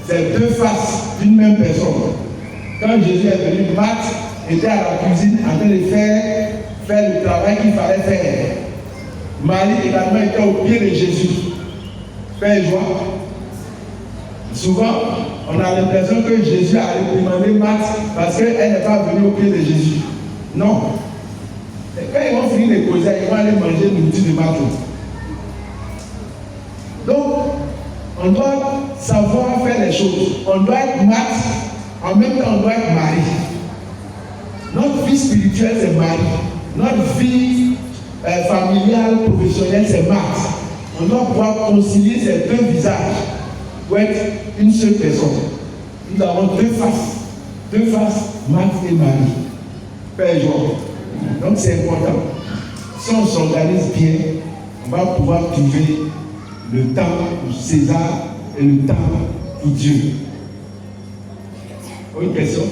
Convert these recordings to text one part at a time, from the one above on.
c'est deux faces d'une même personne. Quand Jésus est venu, Marthe était à la cuisine en train de faire le travail qu'il fallait faire. Marie également était au pied de Jésus. Père et joie. Souvent, on a l'impression que Jésus a réprimandé Marthe parce qu'elle n'est pas venue au pied de Jésus. Non. Et quand ils vont finir de causer, ils vont aller manger le nourriture de Marthe. Donc, on doit savoir faire les choses. On doit être Marthe, en même temps on doit être Marie. Notre vie spirituelle, c'est Marie. Notre vie familiale, professionnelle, c'est Marthe. On doit pouvoir concilier ces deux visages pour être une seule personne. Nous avons deux faces, Marthe et Marie. Père et joie. Donc c'est important. Si on s'organise bien, on va pouvoir trouver le temps pour César et le temps pour Dieu. Une question?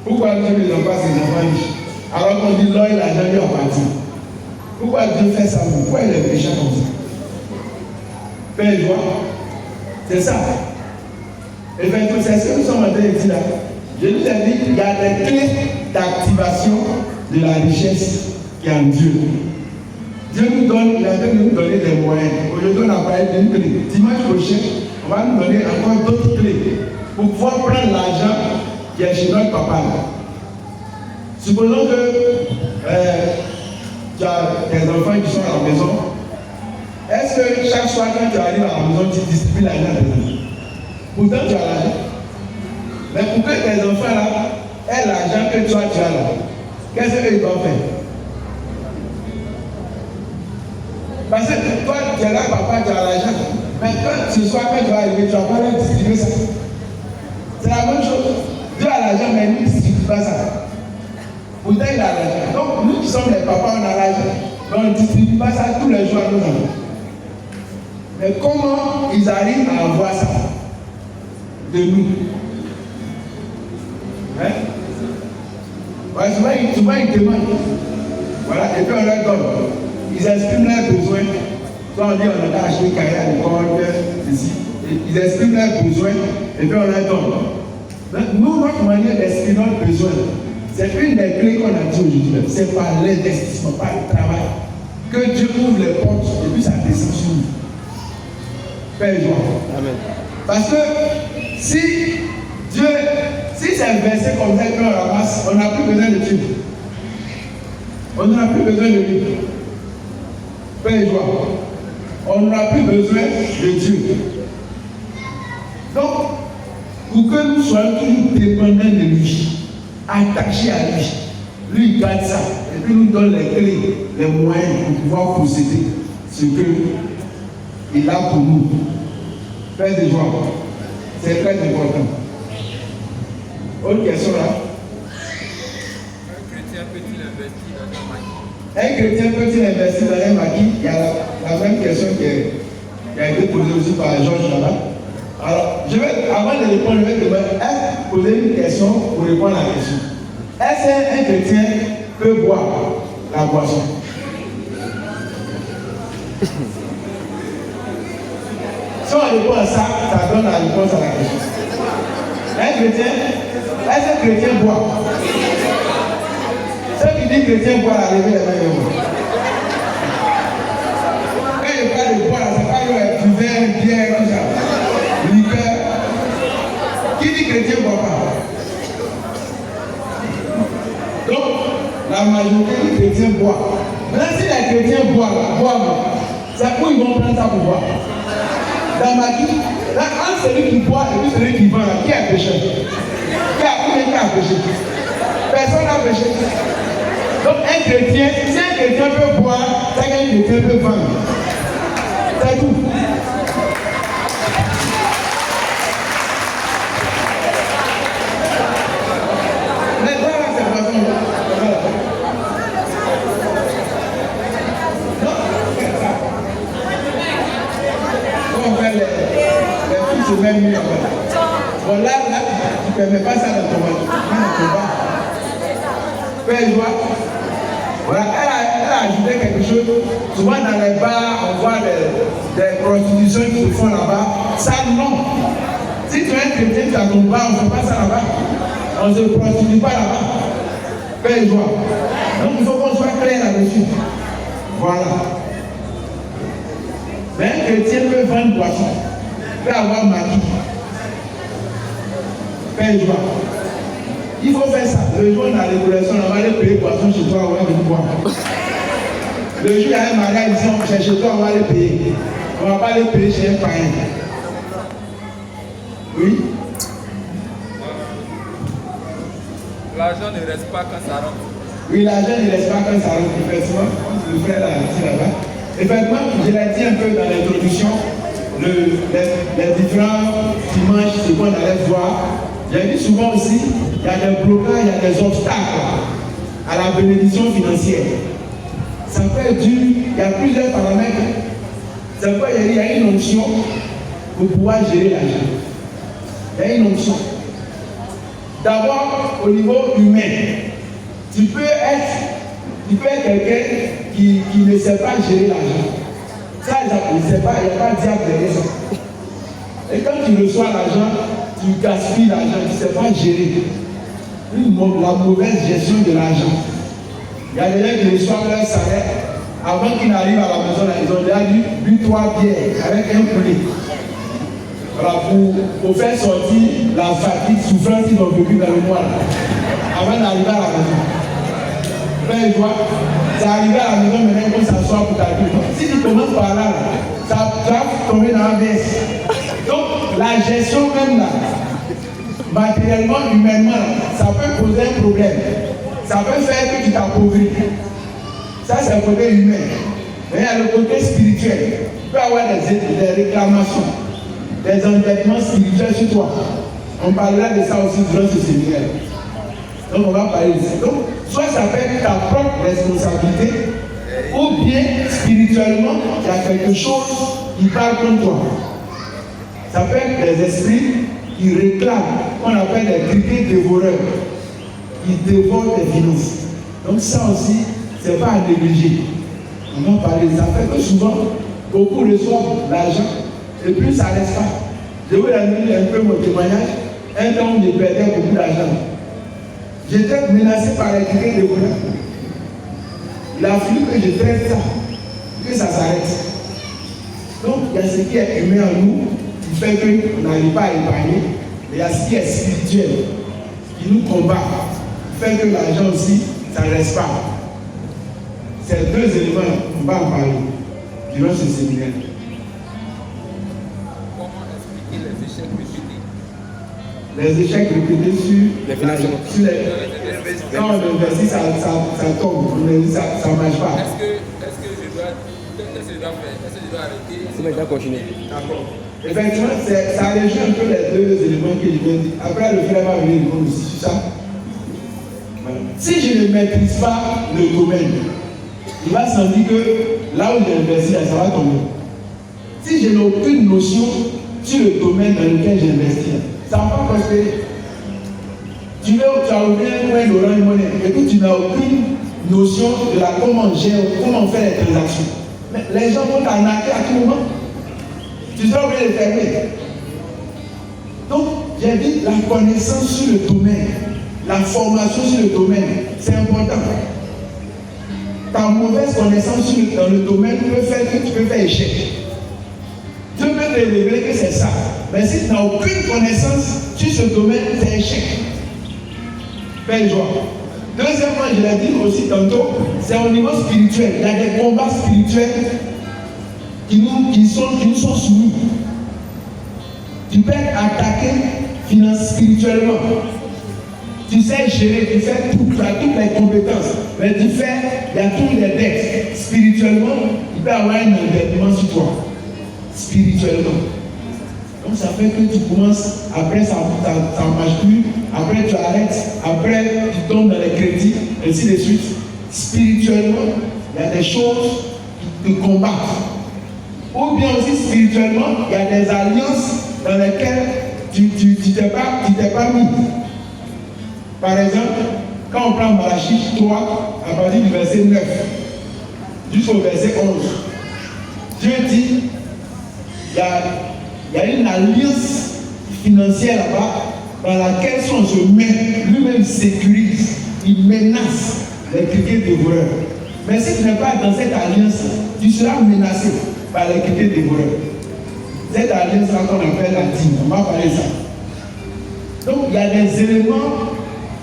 Pourquoi Dieu ne rend pas ses enfants riches? Alors qu'on dit l'or et l'argent lui appartient. Pourquoi Dieu fait ça? Pourquoi il est méchant comme ça? Père et joie. C'est ça. Et bien, c'est ce que nous sommes en train de dire là. Je nous ai dit qu'il y a des clés d'activation de la richesse qui est en Dieu. Dieu nous donne, il a de nous donner des moyens. Aujourd'hui, on a parlé d'une clé. Dimanche prochain, on va nous donner encore d'autres clés pour pouvoir prendre l'argent qui est chez notre papa. Supposons que tu as des enfants qui sont à la maison. Est-ce que chaque soir, quand tu arrives à la maison, tu distribues l'argent à tes enfants? Pourtant, tu as l'argent. Mais pour que tes enfants là aient l'argent que toi tu as là, qu'est-ce qu'ils doivent faire? Parce que toi, tu es là, papa, tu as l'argent. Mais quand ce soir, quand tu vas arriver, tu vas pas leur distribuer ça. C'est la même chose. Dieu a l'argent, mais nous ne distribuons pas ça. Pourtant, il a l'argent. Donc, nous qui sommes les papas, on a l'argent. Mais on ne distribue pas ça tous les jours à nos enfants. Mais comment ils arrivent à avoir ça de nous? Hein? Ouais, souvent ils demandent. Voilà, et puis on leur donne. Ils expriment leurs besoins. Quand on dit on a acheté cahier à l'école, ici, ils expriment leurs besoins et puis on leur donne. Donc, nous, notre manière d'exprimer notre besoin, c'est une des clés qu'on a dit aujourd'hui. C'est par l'investissement, par le travail, que Dieu ouvre les portes et puis ça descend sur nous. Père et joie. Amen. Parce que si Dieu, si c'est un verset comme ça qu'on ramasse, on n'a plus besoin de Dieu. On n'a plus besoin de lui. Père et joie. On n'a plus besoin de Dieu. Donc, pour que nous soyons toujours dépendants de lui, attachés à lui, lui garde ça et puis nous donne les clés, les moyens pour pouvoir posséder ce qu'il a pour nous. Père et joie. C'est très important. Autre question là. Un chrétien peut-il investir dans un maquis? Il y a la même question qui a été posée aussi par Georges là. Alors, avant de répondre, je vais te poser une question pour répondre à la question. Est-ce qu'un chrétien peut boire la boisson? Si on répond à ça, ça donne la réponse à la question. Un chrétien, est-ce qu'un chrétien boit? Ceux qui disent chrétien boit, la levée les mains. Quand il parle de boire, c'est pas du vin, bière, tout ça. Liqueur. Qui dit chrétien ne boit pas? Donc, la majorité des chrétiens boivent. Maintenant, si les chrétiens boivent, c'est où ils vont prendre ça pour boire? Dans ma vie, là, entre celui qui boit et puis celui qui vend, qui a péché? Qui a péché? Personne n'a péché. Donc, un chrétien, si un chrétien peut boire, c'est qu'un chrétien peut vendre. C'est tout. Mais voilà, c'est pas ça. Même mieux. Bon, là, tu ne permets pas ça dans ton bar. Fais joie. Voilà, elle a ajouté quelque chose. Souvent dans les bars, prostitution qui se font là-bas, ça non. Si tu es un chrétien, tu as ton bar, on ne fait pas ça là-bas. On ne se prostitue pas là-bas. Paix et joie. Donc il faut qu'on soit clair là-dessus. Voilà. Mais un chrétien peut vendre boisson, peut avoir maquis. Paix et joie. Il faut faire ça. Le jour de la révolution, on va aller payer boisson chez toi, on va venir boire. Le jour il y a un mariage ici, on cherche chez toi, on va les payer. On ne va pas les payer chez un païen. Oui. L'argent ne reste pas quand ça rentre. Oui, l'argent ne reste pas quand ça rentre. Effectivement, le frère l'a dit là-bas. Effectivement, je l'ai dit un peu dans l'introduction, les différents dimanches, ce qu'on allait voir. J'ai dit souvent aussi, il y a des blocages, il y a des obstacles à la bénédiction financière. Ça peut être dû, il y a plusieurs paramètres. Ça peut être, il y a une onction pour pouvoir gérer l'argent. Il y a une onction. D'abord, au niveau humain, tu peux être quelqu'un qui ne sait pas gérer l'argent. Ça, il ne sait pas, il n'y a pas de diable derrière ça. Et quand tu reçois l'argent, tu gaspilles l'argent, tu ne sais pas gérer. La mauvaise gestion de l'argent. Il y a des gens qui reçoivent leur salaire, avant qu'ils n'arrivent à la maison, ils ont déjà bu 3 bières avec un poulet. Voilà, pour faire sortir la fatigue, souffrance qu'ils ont vécu dans le mois, avant d'arriver à la maison. Frère, tu vois, c'est arrivé à la maison, maintenant qu'on s'assoit pour ta vie. Si tu commences par là, ça va tomber dans la baisse. Donc, la gestion même là, matériellement, humainement, ça peut poser un problème. Ça peut faire que tu t'appauvris. Ça, c'est le côté humain. Mais il y a le côté spirituel. Tu peux avoir des réclamations, des endettements spirituels sur toi. On parlera de ça aussi durant ce séminaire. Donc, on va parler de ça. Donc, soit ça peut être ta propre responsabilité, ou bien spirituellement, il y a quelque chose qui parle contre toi. Ça peut être des esprits qui réclament, qu'on appelle des criquets dévoreurs, qui dévorent des finances. Donc ça aussi, ce n'est pas à négliger. On va parler de ça. Fait que souvent, beaucoup reçoivent l'argent et puis ça ne reste pas. Je vous donner un peu mon témoignage. Un temps où je perdais beaucoup d'argent. J'étais menacé par les criquets dévoreurs. Il a fallu que je traite ça, que ça s'arrête. Donc il y a ce qui est humain en nous, qui fait qu'on n'arrive pas à épargner, mais il y a ce qui est spirituel, qui nous combat, qui fait que l'argent aussi, ça ne reste pas. Ces deux éléments, on va en parler durant ce séminaire. Comment expliquer les échecs répétés? Les échecs répétés sur les finances. Quand on investit, ça tombe, ça ne marche pas. Est-ce que je dois faire? Est-ce que je dois arrêter? C'est maintenant continuer. D'accord. Effectivement, ça rejoint un peu les deux éléments que je viens de dire. Après, le frère va venir répondre aussi sur ça. Voilà. Si je ne maîtrise pas le domaine, il va sentir que là où j'ai investi, ça va tomber. Si je n'ai aucune notion sur le domaine dans lequel j'investis, ça ne va pas prospérer. Tu as ouvert un point d'Orange Money et puis tu n'as aucune notion de comment on fait les transactions. Mais les gens vont t'arnaquer à tout moment. Tu seras obligé de fermer. Donc, j'ai dit la connaissance sur le domaine, la formation sur le domaine, c'est important. Ta mauvaise connaissance dans le domaine peut faire que tu peux faire échec. Dieu peut te révéler que c'est ça. Mais si tu n'as aucune connaissance sur ce domaine, c'est échec. Fais joie. Deuxièmement, je l'ai dit aussi tantôt, c'est au niveau spirituel. Il y a des combats spirituels qui nous sont soumis. Tu peux être attaqué spirituellement. Tu sais gérer, tu fais tout, tu as toutes les compétences. Mais il y a tous les dettes. Spirituellement, il peut y avoir un endettement sur toi. Spirituellement. Donc ça fait que tu commences, après ça ne marche plus, après tu arrêtes, après tu tombes dans les crédits, ainsi de suite. Spirituellement, il y a des choses qui te combattent. Ou bien aussi spirituellement, il y a des alliances dans lesquelles tu t'es pas mis. Par exemple, quand on prend Malachie 3, à partir du verset 9 jusqu'au verset 11, Dieu dit il y a une alliance financière là-bas dans laquelle si on se met, lui-même sécurise, il menace les criquets dévoreurs. Mais si tu n'es pas dans cette alliance, tu seras menacé par les criquets dévoreurs. Cette alliance-là qu'on appelle la dîme, on va parler de ça. Donc il y a des éléments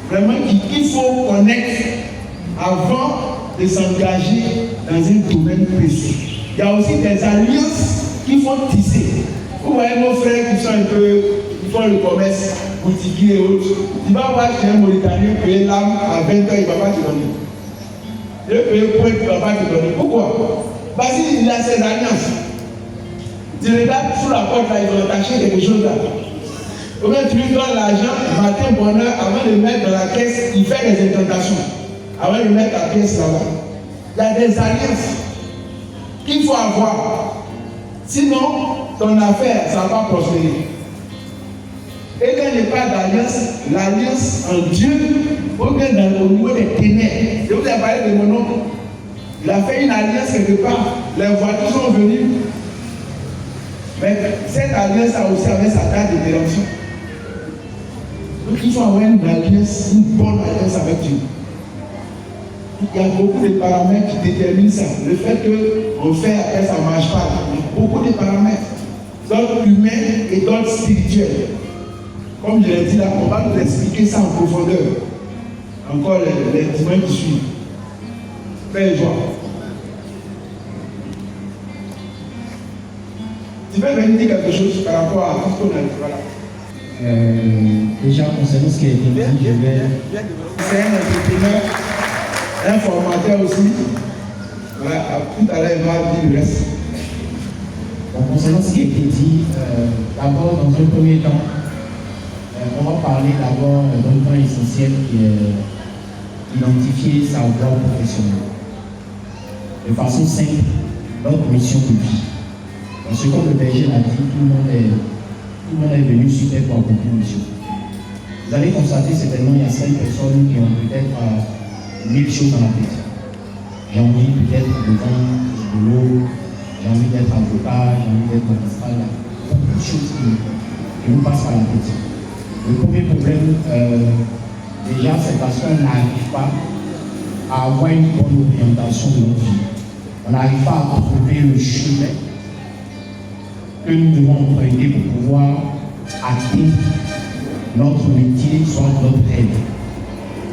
vraiment qu'il faut connaître avant de s'engager dans un domaine précis. Il y a aussi des alliances qu'il faut tisser. Vous voyez nos frères qui sont un peu, qui font le commerce, boutiquier et autres. Tu vas voir chez un Mauritanien payer l'âme à 20 ans, il ne va pas te donner. Il va payer point, il ne va pas te donner. Pourquoi? Parce qu'il a ses alliances. Tu regardes sous la porte là, ils ont attaché quelque chose là. Ou bien tu lui donnes l'argent, matin, bonheur, avant de le mettre dans la caisse, il fait des incantations. Avant de le mettre à la pièce là-bas. Il y a des alliances qu'il faut avoir. Sinon, ton affaire, ça ne va pas prospérer. Et quand il n'y a pas d'alliance, l'alliance en Dieu, ou bien au niveau des ténèbres. Je vous ai parlé de mon oncle. Il a fait une alliance quelque part. Les voitures sont venues. Mais cette alliance a aussi avec sa date de péremption. Donc il faut avoir une alliance, une bonne alliance avec Dieu. Il y a beaucoup de paramètres qui déterminent ça. Le fait qu'on fait après ça ne marche pas. Il y a beaucoup de paramètres. D'ordre humain et d'ordre spirituel. Comme je l'ai dit là, on va nous expliquer ça en profondeur. Encore les dimanches qui suivent. Fais joie. Tu veux venir dire quelque chose par rapport à tout ce qu'on a dit, voilà. Déjà, concernant ce qui a été dit, je vais... C'est un entrepreneur, un formateur aussi. Voilà, tout à l'heure, il va dire le reste. Bon, concernant ce qui a été dit, d'abord, dans un premier temps, on va parler d'abord d'un point essentiel qui est identifier sa voie professionnelle. De façon simple, notre mission de vie. Parce que comme le berger l'a dit, tout le monde est venu sur terre pour accomplir une mission. Vous allez constater certainement qu'il y a 5 personnes qui ont peut-être 1000 choses dans la tête. J'ai envie peut-être de vendre de l'eau, j'ai envie d'être avocat, j'ai envie d'être magistrat, il y a beaucoup de choses qui nous passent par la tête. Le premier problème, déjà, c'est parce qu'on n'arrive pas à avoir une bonne orientation de notre vie. On n'arrive pas à trouver le chemin que nous devons emprunter pour pouvoir atteindre notre métier, soit notre rêve.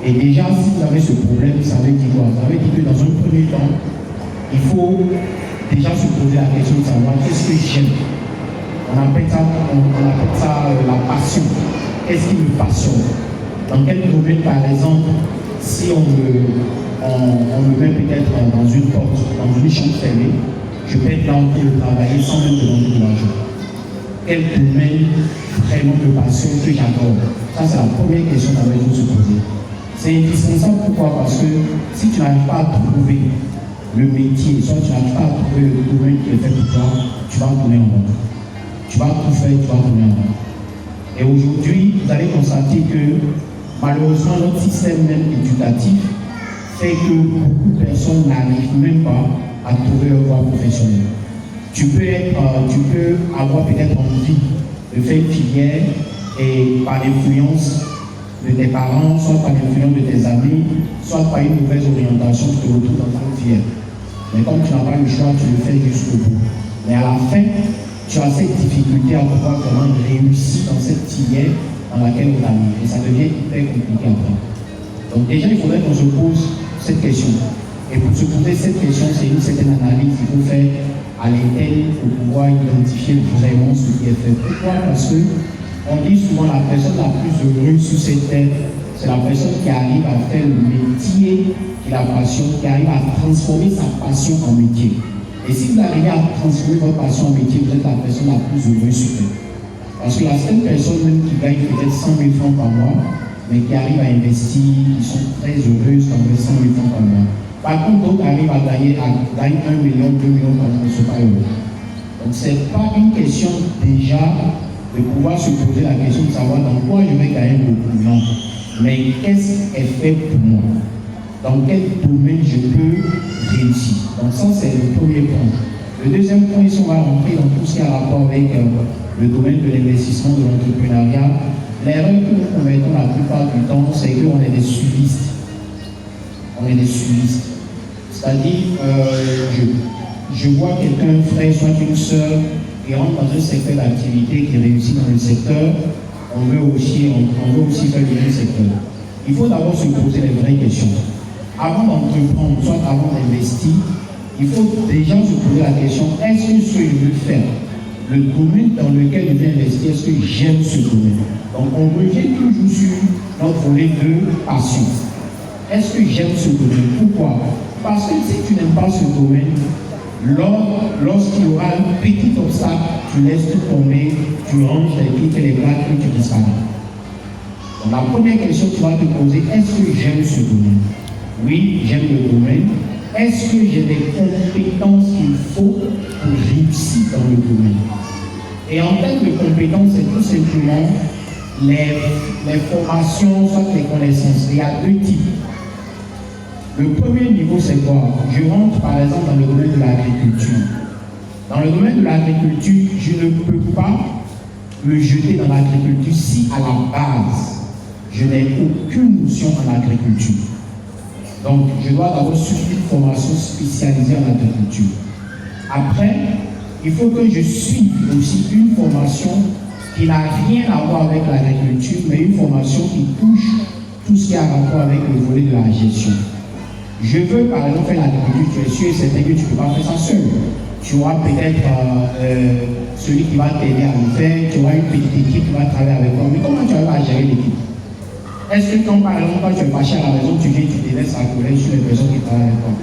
Et déjà, si vous avez ce problème, ça veut dire quoi? Ça veut dire que dans un premier temps, il faut déjà se poser la question de savoir qu'est-ce que j'aime. On appelle ça la passion. Qu'est-ce qui me passionne? Dans quel domaine, par exemple, si on me met peut-être dans une porte, dans une chambre fermée, je peux être là en train de travailler sans même demander de l'argent. Quel domaine vraiment de passion que j'adore? Ça, c'est la première question qu'on va se poser. C'est indispensable. Pourquoi? Parce que si tu n'arrives pas à trouver le métier, soit tu n'arrives pas à trouver le domaine qui est fait pour toi, tu vas tourner en rond. Tu vas tout faire, tu vas tourner en rond. Et aujourd'hui, vous allez constater que malheureusement, notre système même éducatif fait que beaucoup de personnes n'arrivent même pas à trouver leur voie professionnelle. Tu peux avoir peut-être envie de faire une filière et par l'influence de tes parents, soit par l'influence de tes amis, soit par une mauvaise orientation, tu te retrouves dans une filière. Mais comme tu n'as pas le choix, tu le fais jusqu'au bout. Mais à la fin, tu as cette difficulté à pouvoir vraiment réussir dans cette filière dans laquelle on a mis. Et ça devient hyper compliqué après. Donc déjà, il faudrait qu'on se pose cette question. Et pour se poser cette question, c'est une certaine analyse qu'il faut faire à l'interne pour pouvoir identifier vraiment ce qui est fait. Pourquoi? Parce que on dit souvent la personne la plus heureuse sur cette terre, c'est la personne qui arrive à faire le métier de la passion, qui arrive à transformer sa passion en métier. Et si vous arrivez à transformer votre passion en métier, vous êtes la personne la plus heureuse sur terre. Parce que la seule personne même qui gagne peut-être 100 000 francs par mois, mais qui arrive à investir, ils sont très heureuses quand même 100 000 francs par mois. Par contre, d'autres arrivent à gagner 1 million, 2 millions par mois, ils ne sont pas heureux. Donc, ce n'est pas une question déjà de pouvoir se poser la question de savoir dans quoi je vais gagner beaucoup. Non. Mais qu'est-ce qui est fait pour moi? Dans quel domaine je peux réussir? Donc, ça, c'est le premier point. Le deuxième point, si on va rentrer dans tout ce qui a rapport avec le domaine de l'investissement, de l'entrepreneuriat, l'erreur que nous commettons la plupart du temps, c'est qu'on est des suivistes. On est des suivistes. C'est-à-dire, je vois quelqu'un, un frère, soit une sœur, qui rentre dans un secteur d'activité, qui réussit dans le secteur, on veut aussi faire le même secteur. Il faut d'abord se poser les vraies questions. Avant d'entreprendre, soit avant d'investir, il faut déjà se poser la question, est-ce que ce que je veux faire, le domaine dans lequel je vais investir, est-ce que j'aime ce domaine? Donc on revient toujours sur notre volet de passion. Est-ce que j'aime ce domaine? Pourquoi? Parce que si tu n'aimes pas ce domaine, lorsqu'il y aura un petit obstacle, tu laisses tout tomber, tu ranges les pieds et les plaques et tu disparais. Donc la première question que tu vas te poser, est-ce que j'aime ce domaine? Oui, j'aime le domaine. Est-ce que j'ai les compétences qu'il faut pour réussir dans le domaine? Et en termes de compétences, c'est tout simplement les formations, soit les connaissances. Il y a deux types. Le premier niveau, c'est quoi? Je rentre par exemple dans le domaine de l'agriculture. Dans le domaine de l'agriculture, je ne peux pas me jeter dans l'agriculture si à la base, je n'ai aucune notion en agriculture. Donc, je dois d'abord suivre une formation spécialisée en agriculture. Après, il faut que je suive aussi une formation qui n'a rien à voir avec l'agriculture, mais une formation qui touche tout ce qui a rapport avec le volet de la gestion. Je veux par exemple faire l'agriculture, tu es sûr et certain que tu ne peux pas faire ça seul. Tu auras peut-être celui qui va t'aider à le faire, tu auras une petite équipe qui va travailler avec toi. Mais comment tu vas gérer l'équipe? Est-ce que quand par exemple, quand tu es fâché à la maison, tu viens, tu délaisses la collègue sur les personnes qui travaillent avec toi?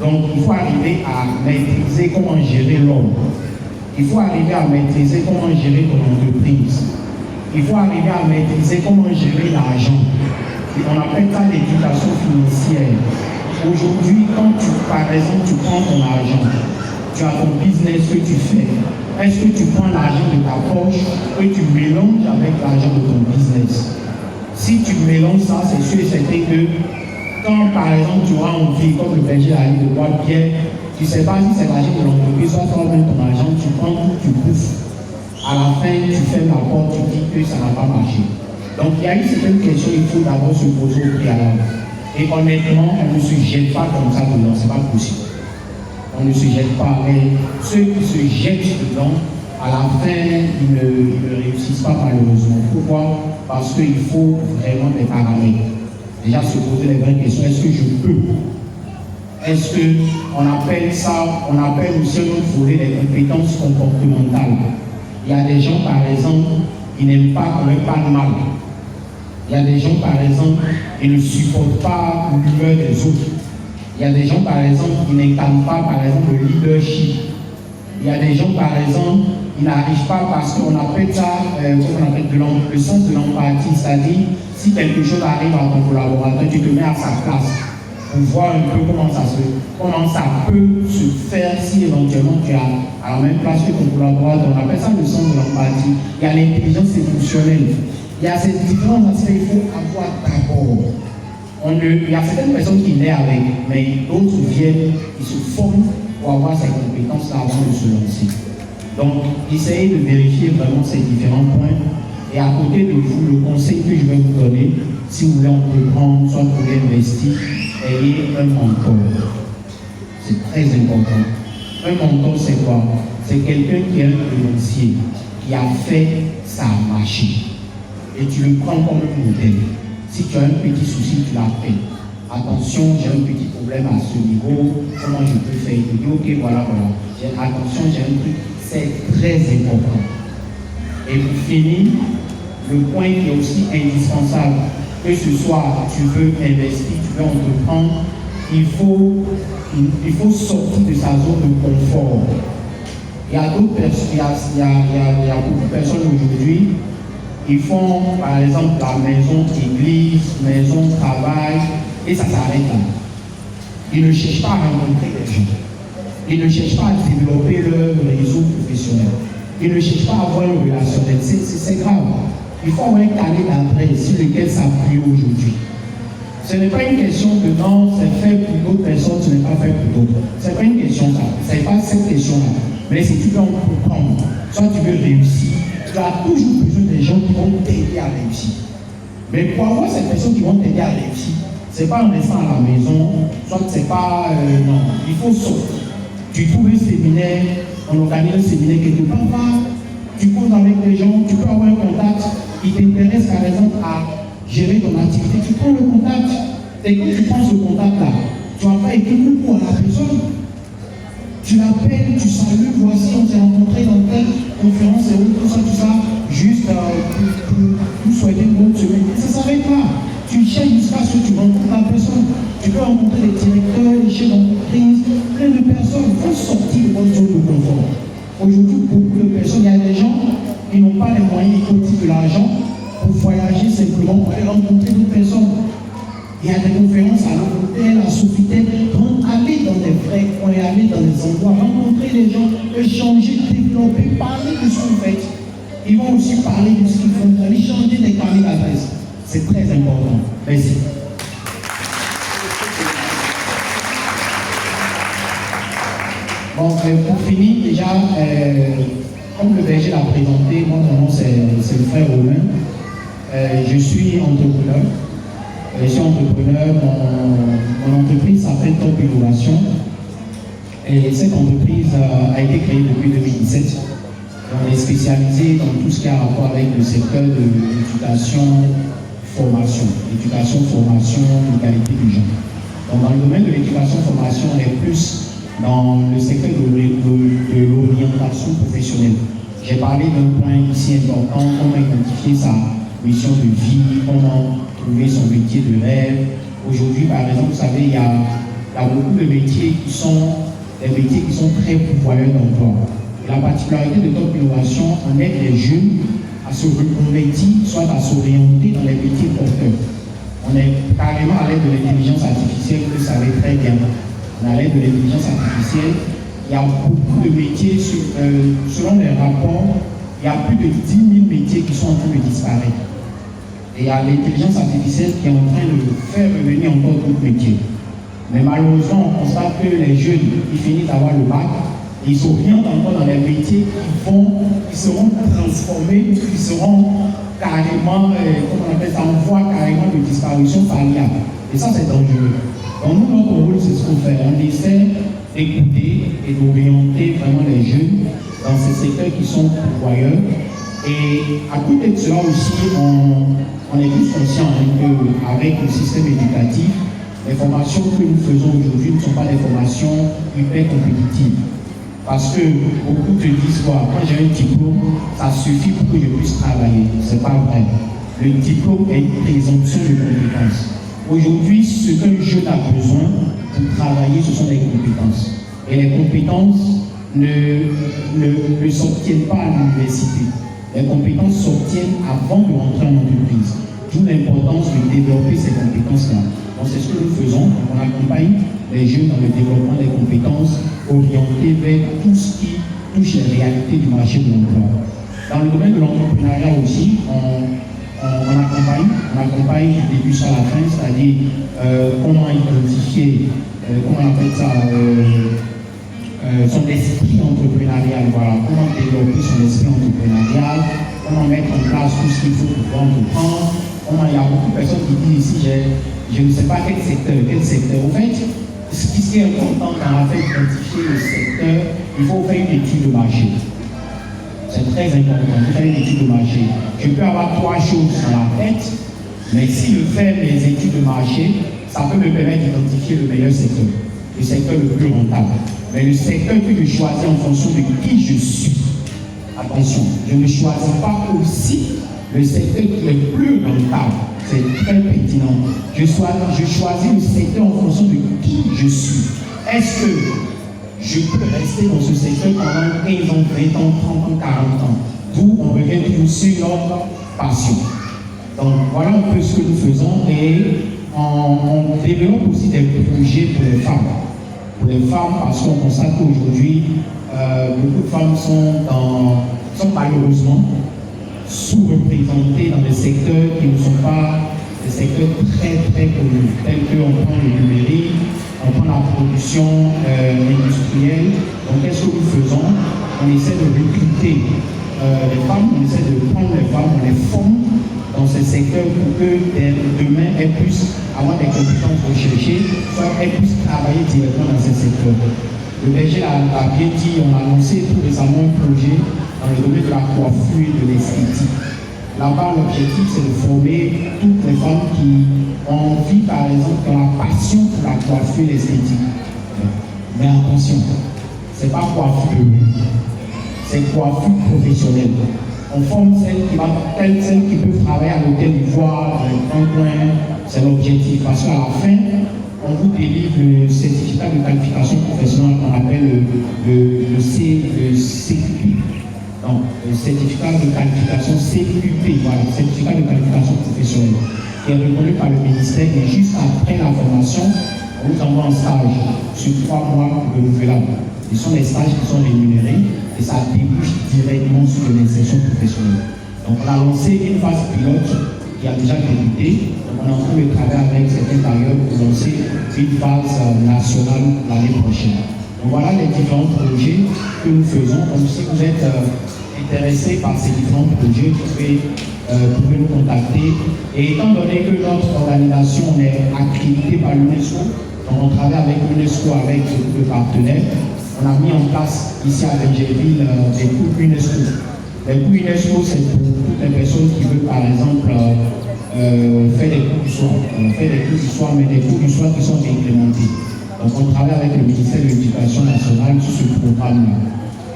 Donc il faut arriver à maîtriser comment gérer l'homme. Il faut arriver à maîtriser comment gérer ton entreprise. Il faut arriver à maîtriser comment gérer l'argent. On appelle ça l'éducation financière. Aujourd'hui, quand par exemple, tu prends ton argent, tu as ton business que tu fais, est-ce que tu prends l'argent de ta poche et tu mélanges avec l'argent de ton business? Si tu mélanges ça, c'est sûr et certain que quand par exemple tu auras envie, comme le berger a dit, de boire bien, tu ne sais pas si c'est l'argent de l'entreprise, soit toi-même ton argent, tu prends tout, tu bouffes. À la fin, tu fermes la porte, tu dis que ça n'a pas marché. Donc il y a une certaine question, il faut d'abord se poser au préalable. Et honnêtement, on ne se jette pas comme ça dedans, ce n'est pas possible. On ne se jette pas, mais ceux qui se jettent dedans, à la fin, ils ne réussissent pas malheureusement. Pourquoi? Parce qu'il faut vraiment des paramètres. Déjà se poser les vraies questions, est-ce que je peux? Est-ce qu'on appelle ça, on appelle aussi un autre volet des compétences comportementales. Il y a des gens, par exemple, qui n'aiment pas qu'on leur parle mal. Il y a des gens, par exemple, qui ne supportent pas l'humeur des autres. Il y a des gens, par exemple, qui n'incarnent pas, par exemple, le leadership. Il y a des gens, par exemple, qui n'arrivent pas parce qu'on appelle ça, le sens de l'empathie. C'est-à-dire, si quelque chose arrive à ton collaborateur, tu te mets à sa place pour voir un peu comment ça peut se faire si éventuellement tu as à la même place que ton collaborateur. On appelle ça le sens de l'empathie. Il y a l'intelligence émotionnelle. Il y a ces différents aspects qu'il faut avoir d'abord. Il y a certaines personnes qui naissent avec, mais d'autres viennent, ils se forment pour avoir ces compétences-là avant de se lancer. Donc, essayez de vérifier vraiment ces différents points. Et à côté de vous, le conseil que je vais vous donner, si vous voulez entreprendre, soit vous voulez investir, ayez un mentor. C'est très important. Un mentor, c'est quoi? C'est quelqu'un qui est un financier, qui a fait sa machine. Et tu le prends comme un modèle. Si tu as un petit souci, tu l'appelles. Attention, j'ai un petit problème à ce niveau, comment je peux faire? Il te dit, ok, voilà. Attention, j'ai un truc. C'est très important. Et pour finir, le point qui est aussi indispensable, que ce soit tu veux investir, tu veux entreprendre, il faut sortir de sa zone de confort. Il y a d'autres personnes, il y a beaucoup de personnes aujourd'hui, ils font par exemple la maison église, maison travail, et ça s'arrête là. Ils ne cherchent pas à rencontrer des gens. Ils ne cherchent pas à développer leur réseau professionnel. Ils ne cherchent pas à avoir une relationnel. C'est grave. Il faut avoir un carnet d'adresse sur lequel s'appuyer aujourd'hui. Ce n'est pas une question de non, c'est fait pour d'autres personnes, ce n'est pas fait pour d'autres. Ce n'est pas une question ça. Ce n'est pas cette question-là. Mais si tu veux en comprendre, soit tu veux réussir, tu as toujours besoin des gens qui vont t'aider à réussir. Mais pour avoir ces personnes qui vont t'aider à réussir, ce n'est pas en restant à la maison, soit c'est pas. Non, il faut sortir. Tu trouves un séminaire, on organise un séminaire quelque part, tu causes avec des gens, tu peux avoir un contact, ils t'intéressent par exemple à gérer ton activité, tu prends le contact, et quand tu prends ce contact-là, tu vas pas écrire beaucoup à la personne. Tu l'appelles, tu salues, voici, on s'est rencontrés dans telle conférence et tout ça, juste pour souhaiter une bonne semaine. Ça ne s'arrête pas. Tu cherches jusqu'à ce que tu rencontres la personne. Tu peux rencontrer des directeurs, des chefs d'entreprise, plein de personnes. Il faut sortir de votre zone de confort. Aujourd'hui, beaucoup de personnes, il y a des gens qui n'ont pas les moyens, ils cotisent de l'argent pour voyager simplement, pour aller rencontrer d'autres personnes. Il y a des conférences à l'hôtel, à Sofitel, donc aller dans des vrais coins, aller dans des endroits, rencontrer les gens, échanger, développer, parler de ce que vous faites. Ils vont aussi parler de ce qu'ils font, aller changer des carnets d'adresse. C'est très important. Merci. Bon, pour finir, déjà, comme le berger l'a présenté, moi, mon nom c'est le frère Romain. Je suis entrepreneur. Je suis entrepreneur, mon entreprise s'appelle Top Innovation et cette entreprise a été créée depuis 2017. On est spécialisé dans tout ce qui a rapport avec le secteur de l'éducation, formation. Éducation, formation, égalité du genre. Donc dans le domaine de l'éducation, formation, on est plus dans le secteur de l'orientation professionnelle. J'ai parlé d'un point ici important, comment identifier sa mission de vie, comment trouver son métier de rêve. Aujourd'hui, par exemple, vous savez, il y a beaucoup de métiers qui sont très pourvoyeurs d'emploi. Et la particularité de Top Innovation, on aide les jeunes à se reconvertir, soit à s'orienter dans les métiers porteurs. On est carrément à l'aide de l'intelligence artificielle, vous le savez très bien. On est à l'aide de l'intelligence artificielle. Il y a beaucoup de métiers, selon les rapports, il y a plus de 10 000 métiers qui sont en train de disparaître. Et il y a l'intelligence artificielle qui est en train de faire revenir encore d'autres métiers. Mais malheureusement, on constate que les jeunes, ils finissent d'avoir le bac, et ils s'orientent encore dans les métiers qui seront transformés, qui seront carrément, comment on appelle ça, en voie carrément de disparition familiale. Et ça, c'est dangereux. Donc nous, notre rôle, c'est ce qu'on fait. On essaie d'écouter et d'orienter vraiment les jeunes dans ces secteurs qui sont pourvoyeurs. Et à côté de cela aussi, on est tous conscients qu'avec le système éducatif, les formations que nous faisons aujourd'hui ne sont pas des formations hyper compétitives. Parce que beaucoup te disent, moi j'ai un diplôme, ça suffit pour que je puisse travailler. Ce n'est pas vrai. Le diplôme est une présomption de compétences. Aujourd'hui, ce qu'un jeune a besoin pour travailler, ce sont des compétences. Et les compétences ne s'obtiennent pas à l'université. Les compétences s'obtiennent avant de rentrer en entreprise. D'où l'importance de développer ces compétences-là. Donc c'est ce que nous faisons. On accompagne les jeunes dans le développement des compétences orientées vers tout ce qui touche les réalités du marché de l'emploi. Dans le domaine de l'entrepreneuriat aussi, on accompagne du début à la fin, c'est-à-dire comment identifier, comment on appelle ça, son esprit entrepreneurial, voilà, comment développer son esprit entrepreneurial, comment mettre en place tout ce qu'il faut pour pouvoir entreprendre, comment il y a beaucoup de personnes qui disent ici, je ne sais pas quel secteur. En fait, ce qui est important dans la fait d'identifier le secteur, il faut faire une étude de marché. C'est très important de faire une étude de marché. Je peux avoir 3 choses dans la tête, mais si je fais mes études de marché, ça peut me permettre d'identifier le meilleur secteur, le secteur le plus rentable. Mais le secteur que je choisis en fonction de qui je suis. Attention, je ne choisis pas aussi le secteur qui est plus rentable. C'est très pertinent. Je choisis le secteur en fonction de qui je suis. Est-ce que je peux rester dans ce secteur pendant 15 ans, 20 ans, 30 ans, 40 ans? D'où on revient toujours sur notre passion. Donc voilà un peu ce que nous faisons et on développe aussi des projets pour les femmes. Pour les femmes, parce qu'on constate qu'aujourd'hui, beaucoup de femmes sont malheureusement sous-représentées dans des secteurs qui ne sont pas des secteurs très très connus, tels qu'on prend le numérique, on prend la production industrielle. Donc qu'est-ce que nous faisons? On essaie de recruter les femmes, on essaie de prendre les femmes, on les forme dans ce secteur pour que demain elles puissent avoir des compétences recherchées, soit elles puissent travailler directement dans ce secteur. Le berger l'a bien dit, on a lancé tout récemment un projet dans le domaine de la coiffure et de l'esthétique. Là-bas, l'objectif, c'est de former toutes les femmes qui ont envie, par exemple, qui ont la passion pour la coiffure et l'esthétique. Mais attention, ce n'est pas coiffure, c'est coiffure professionnelle. On forme celles qui peuvent travailler à l'hôtel d'Ivoire, dans un coin, c'est l'objectif. Parce qu'à la fin, on vous délivre le certificat de qualification professionnelle qu'on appelle le CQP. Donc, le certificat de qualification CQP, voilà, certificat de qualification professionnelle, qui est reconnu par le ministère et juste après la formation, on vous envoie un stage sur 3 mois renouvelables. Ce sont des stages qui sont rémunérés et ça débouche directement sur l'insertion professionnelle. Donc, on a lancé une phase pilote qui a déjà débuté. Donc, on est en train de travailler avec certains bailleurs pour lancer une phase nationale l'année prochaine. Donc, voilà les différents projets que nous faisons. Donc, si vous êtes intéressé par ces différents projets, vous pouvez nous contacter. Et étant donné que notre organisation est accréditée par l'UNESCO, donc on travaille avec l'UNESCO, avec beaucoup de partenaires, on a mis en place ici à Bergerville des cours UNESCO. Les cours UNESCO, c'est pour toutes les personnes qui veulent, par exemple, faire des cours du soir. On fait des cours du soir, mais des cours du soir qui sont réglementés. Donc on travaille avec le ministère de l'Éducation nationale sur ce programme-là.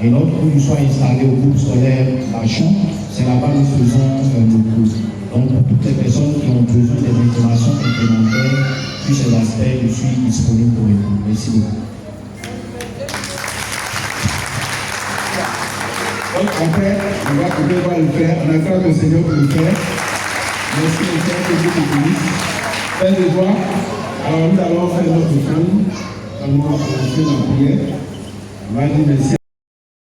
Et notre cours du soir est installé au groupe scolaire Lachon, c'est là-bas que nous faisons nos cours. Donc pour toutes les personnes qui ont besoin des informations complémentaires sur ces aspects, je suis disponible pour répondre. Merci beaucoup. Donc on va le faire, on accorde au Seigneur pour le faire. Merci au Seigneur que Dieu te bénisse. Faites de joie. Alors nous allons faire notre fin. Nous allons commencer la prière. On va dire merci.